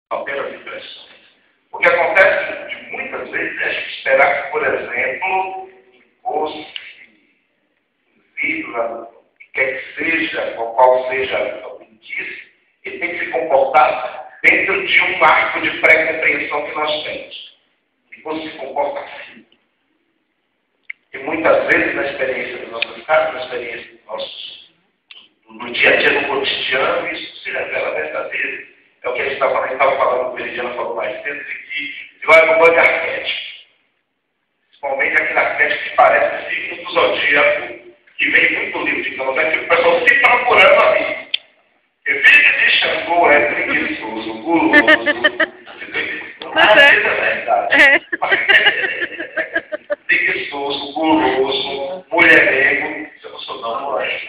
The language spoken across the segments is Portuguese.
pelas impressões. O que acontece de muitas vezes é a gente esperar que, por exemplo, imposto, vírgula, quer que seja, qual seja o indício, ele tem que se comportar dentro de um marco de pré-compreensão que nós temos. E você se comporta assim. E muitas vezes, na experiência dos nossos casos, na experiência dos nossos, no dia a dia, no cotidiano, isso se revela verdadeiro. É o que a gente estava falando, o Veridiano falou mais cedo, de que olha no banco de arquétipo. Principalmente aquele arquétipo que parece signo do zodíaco, que vem muito livro, digamos, é que o pessoal se procurando ali. Filho de Xangô é preguiçoso, guloso. Às vezes é verdade. Preguiçoso, guloso, mulherengo. Eu não sou não, é.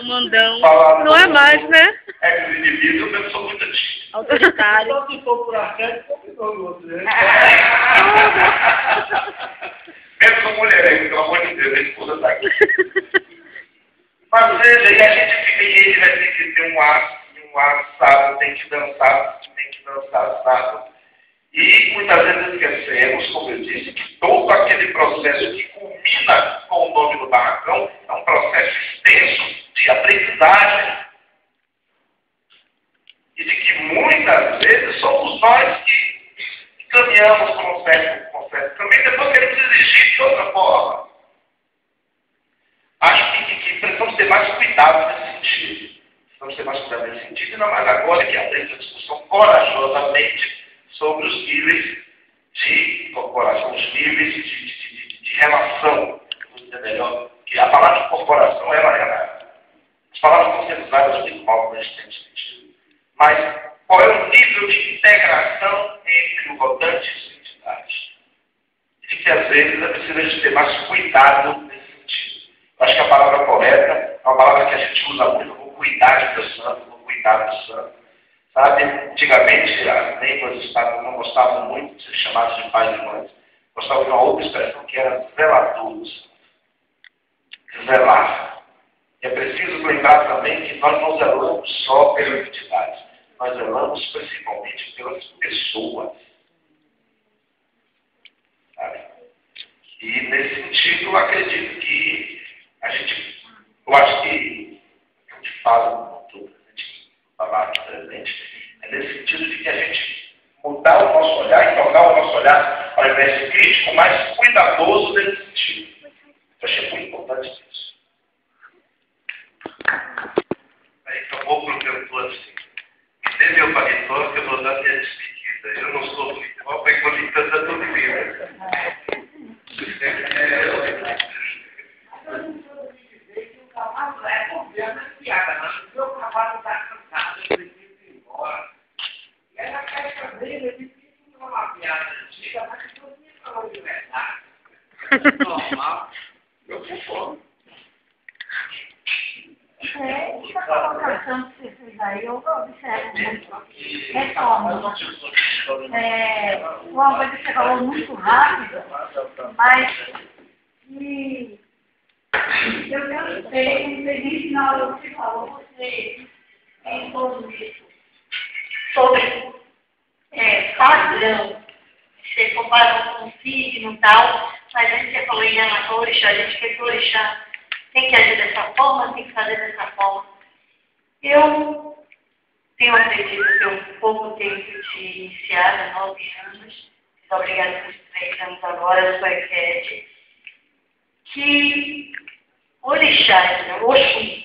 Mandão. Não é mais, né? É que os indivíduos eu sou muito antigo. Autoritário. Só se for por arquétipo, ficou no outro, né? Mesmo mulherengo, pelo amor de Deus, a esposa está aqui. Mas veja, e a gente fica e ele vai ter que ter um assado, tem que dançar assado. E muitas vezes esquecemos, como eu disse, que todo aquele processo que culmina com o nome do barracão é um processo extenso de aprendizagem. E de que muitas vezes somos nós que caminhamos por um certo caminho, depois queremos exigir de outra forma. Acho que precisamos ter mais cuidado nesse sentido. Precisamos ter mais cuidado nesse sentido, ainda mais agora que abrimos a discussão corajosamente sobre os níveis de incorporação, os níveis de relação. Vou dizer melhor, que a palavra incorporação, as palavras estão sendo usadas muito mal nesse sentido. Mas qual é o nível de integração entre o rodante e as entidades? E que às vezes é preciso a gente ter mais cuidado nesse sentido. Eu acho que a palavra correta é uma palavra que a gente usa muito, vou cuidar do santo, vou cuidar do santo. Sabe, antigamente as línguas não gostavam muito de ser chamadas de pais e mães. Gostavam de uma outra expressão que era zeladores. Zelar. E é preciso lembrar também que nós não zelamos só pelas entidades, nós zelamos principalmente pelas pessoas. Sabe? E nesse sentido eu acredito que eu acho que a gente fala muito, a gente falar aqui presente, é nesse sentido de que a gente mudar o nosso olhar e tornar o nosso olhar, ao invés de crítico, mais cuidadoso nesse sentido. Eu achei muito importante isso. Aí acabou para o cantor assim. Me dê meu paletó que eu vou dar minha despedida. Eu não sou futebol, porque eu li tanta tudo em vida. Meu cavalo está cansado, eu preciso ir embora. E aí a caixa dele, ele disse uma piada antiga, mas eu não falou de verdade. Normal. Eu fui fome. Essa colocação que você fez aí, eu observo muito. Retorno. Uma coisa que você falou muito rápido, mas que eu cansei, não sei nem se na hora que você falou, você pensou nisso. Sobre padrão. Você comparou com o signo e tal, mas a gente falou em relação ao orixá, a gente quer que o orixá tem que agir dessa forma, tem que fazer dessa forma. Eu tenho aprendido que eu pouco tempo de iniciar, 9 anos, fiz obrigada por 3 anos agora, sou EQED, que orixás, Oxum,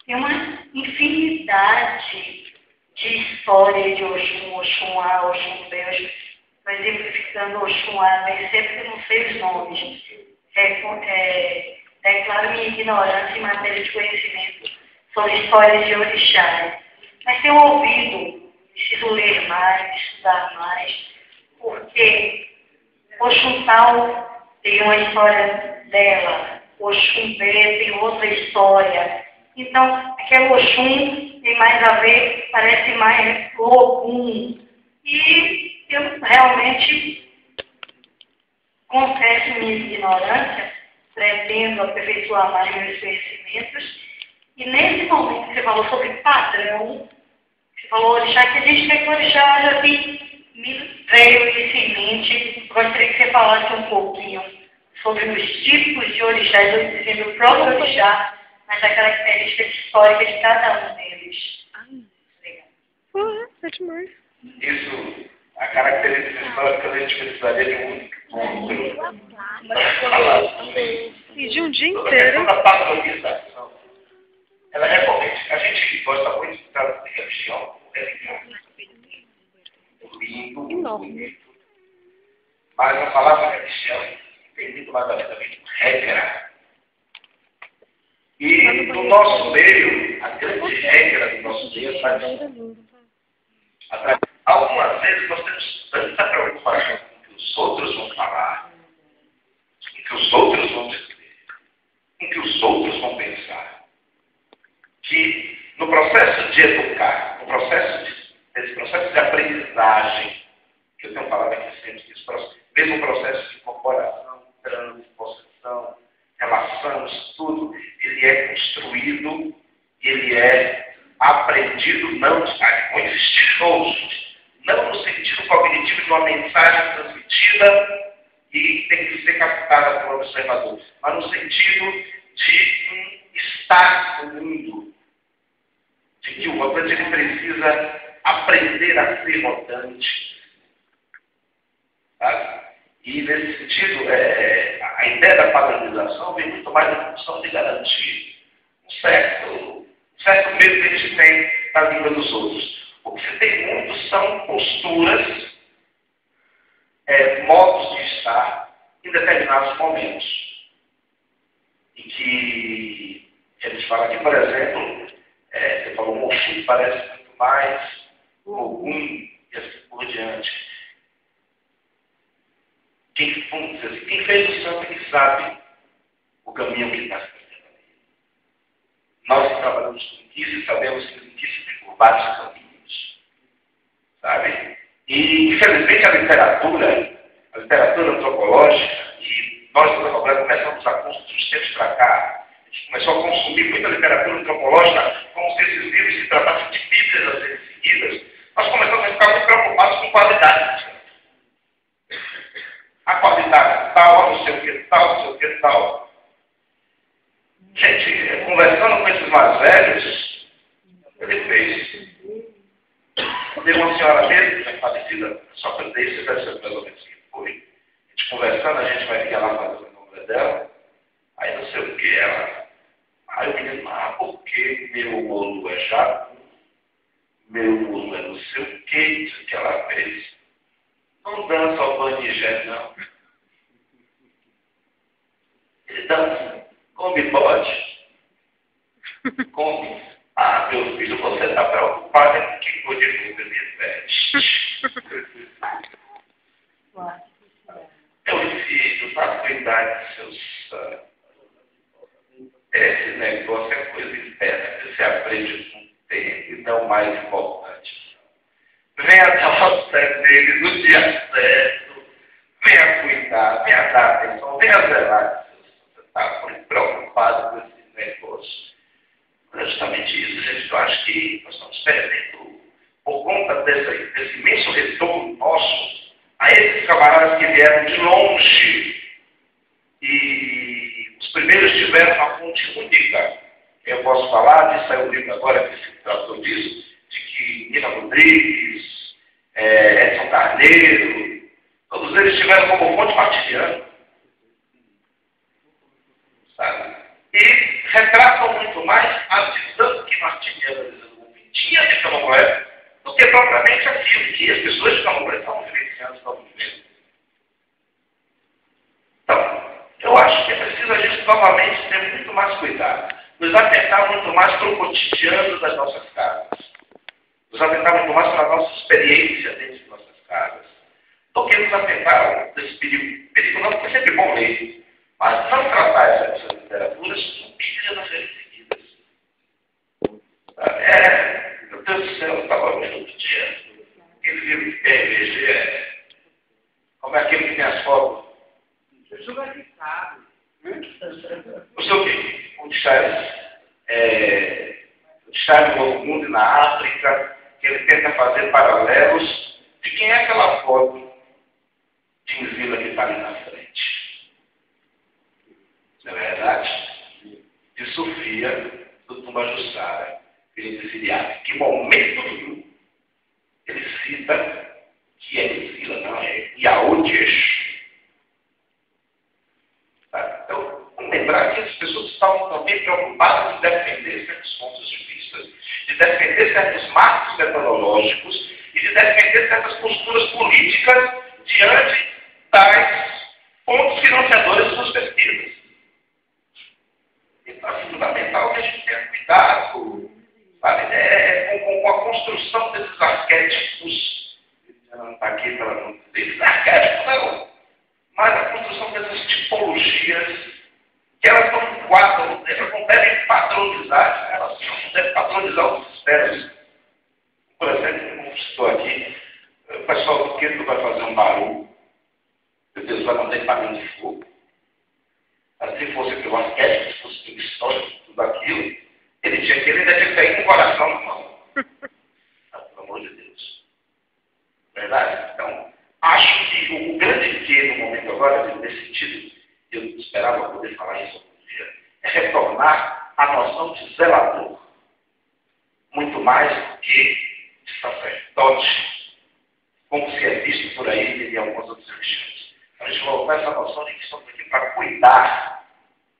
tem uma infinidade de história de Oxum, Oxum A, Oxum B, estou exemplificando Oxum A, mas sempre não sei os nomes. Declaro minha ignorância em matéria de conhecimento sobre histórias de orixás. Mas tenho ouvido, preciso ler mais, estudar mais, porque Oxum tal tem uma história dela, Oxum B tem outra história. Então, aquele Oxum tem mais a ver, parece mais Ogum. E eu realmente confesso minha ignorância, pretendo aperfeiçoar mais meus conhecimentos. E nesse momento que você falou sobre padrão, Você falou orixá, que existe que orixá já veio isso em mente. Gostaria que você falasse um pouquinho sobre os tipos de orixás, eu dizendo o próprio orixá, mas a característica histórica de cada um deles. Obrigada. É demais. Isso, a característica histórica, a gente precisaria de um encontro. E de um dia Toda a inteiro. questão da padronização, ela é recorrente. A gente gosta muito de tratar de religião como religião. Lindo, Enorme. mas a palavra religião tem muito mais a ver também com regra. E no nosso meio, a grande regra do nosso meio é a algumas vezes nós temos tanta preocupação com o que os outros vão falar, com o que os outros vão dizer, com o que os outros vão pensar, que no processo de educar, nesse processo de aprendizagem, que eu tenho falado aqui sempre, mesmo processo de incorporação, trânsito, possessão, relação, estudo, ele é construído, ele é aprendido, não existir outros, não no sentido cognitivo de uma mensagem transmitida e tem que ser captada por um observador, mas no sentido de um estar no mundo, de que o votante ele precisa aprender a ser votante. Sabe? E nesse sentido, a ideia da padronização vem muito mais na função de garantir um certo medo que a gente tem da língua dos outros. O que se tem muito são posturas, modos de estar em determinados momentos. Em que a gente fala aqui, por exemplo, você falou, Moxum parece muito mais Ogum e assim por diante. Quem fez o santo é que sabe o caminho que está fazendo. Nós que trabalhamos com indícios sabemos que os indícios têm por vários caminhos. Sabe? E, infelizmente, a literatura antropológica, e nós, começamos a construir uns tempos para cá, a gente começou a consumir muita literatura antropológica como se esses livros se tratassem de bíblias a serem seguidas. Nós começamos a ficar muito preocupados com qualidade. A qualidade tal, não sei o que tal, não sei o que tal. Gente, conversando com esses mais velhos, ele fez. Teve uma senhora mesmo, já falecida, só para ter isso, deve ser mais ou menos que foi. A gente conversando, a gente vai ligar lá fazer o nome dela, aí não sei o que ela. Aí o menino, por que meu olho é jato? Meu olho é não sei o que, isso que ela fez. Não dança ao banijé, não. Ele dança. Come pode. Come. Meu filho, você está preocupado com que cor de roupa ele veste. Meu filho, na cuidar de seu sangue. Esse negócio é coisa interna que você aprende com o tempo e não mais importante. Venha dar o certo dele no dia certo. Venha cuidar, venha dar atenção, venha zelar. Você está muito preocupado com esse negócio. É justamente isso, gente. Eu acho que nós estamos perdendo, por conta desse imenso retorno nosso, a esses camaradas que vieram de longe. E os primeiros tiveram uma fonte única. Eu posso falar disso, saiu um livro agora que se tratou disso, de que Nina Rodrigues, Edson Carneiro, todos eles tiveram como fonte martiriana. Sabe? E retratam muito mais a visão que Martiniano tinha de Candomblé do que propriamente aquilo que as pessoas de Candomblé estavam vivenciando, estavam vivendo. Então, eu acho que é preciso a gente novamente ter muito mais cuidado, nos atentar muito mais para o cotidiano das nossas casas, nos atentar muito mais para a nossa experiência dentro de nossas casas, do que nos atentar desse perigo. Perigo não, porque é sempre bom ler, mas não tratar essas literaturas como bíblias a serem seguidas. Meu Deus do céu, eu estava vendo outro dia aquele livro que tem RBG, como é aquele que tem as fotos. O seu quê? O Chávez no Novo Mundo e na África, que ele tenta fazer paralelos de quem é aquela foto de Vila que está ali na frente. Não é verdade? De Sofia, do Tumbajuçara, filha de Siriaco. Que momento nenhum ele cita que é de Vila, não é Iaúdias. Tá? Então, vamos lembrar que as pessoas estavam também preocupadas em defender certos pontos de vista, de defender certos marcos metodológicos e de defender certas posturas políticas diante tais pontos financiadores de suas pesquisas. Então, é fundamental que a gente tenha cuidado, sabe, com a construção desses arquétipos. Não está aqui para não dizer arquétipos, não. Mas a construção dessas tipologias, que elas não guardam, elas não devem padronizar, elas não devem padronizar os sistemas. Por exemplo, como estou aqui, o pessoal do Quinto vai fazer um barulho, Deus vai mandar barulho de fogo. Se fosse aquele arquétipo, se fosse tudo histórico, tudo aquilo, ele ainda tinha que sair com o coração na mão. Pelo amor de Deus. Verdade? Então, acho que o grande que no momento agora, nesse sentido, eu esperava poder falar isso algum dia, é retornar à noção de zelador. Muito mais do que de sacerdote, como se é visto por aí em algumas outras religiões. A gente voltar essa noção de que estamos aqui para cuidar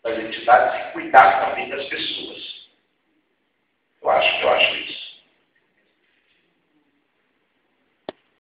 das entidades e cuidar também das pessoas. Eu acho isso.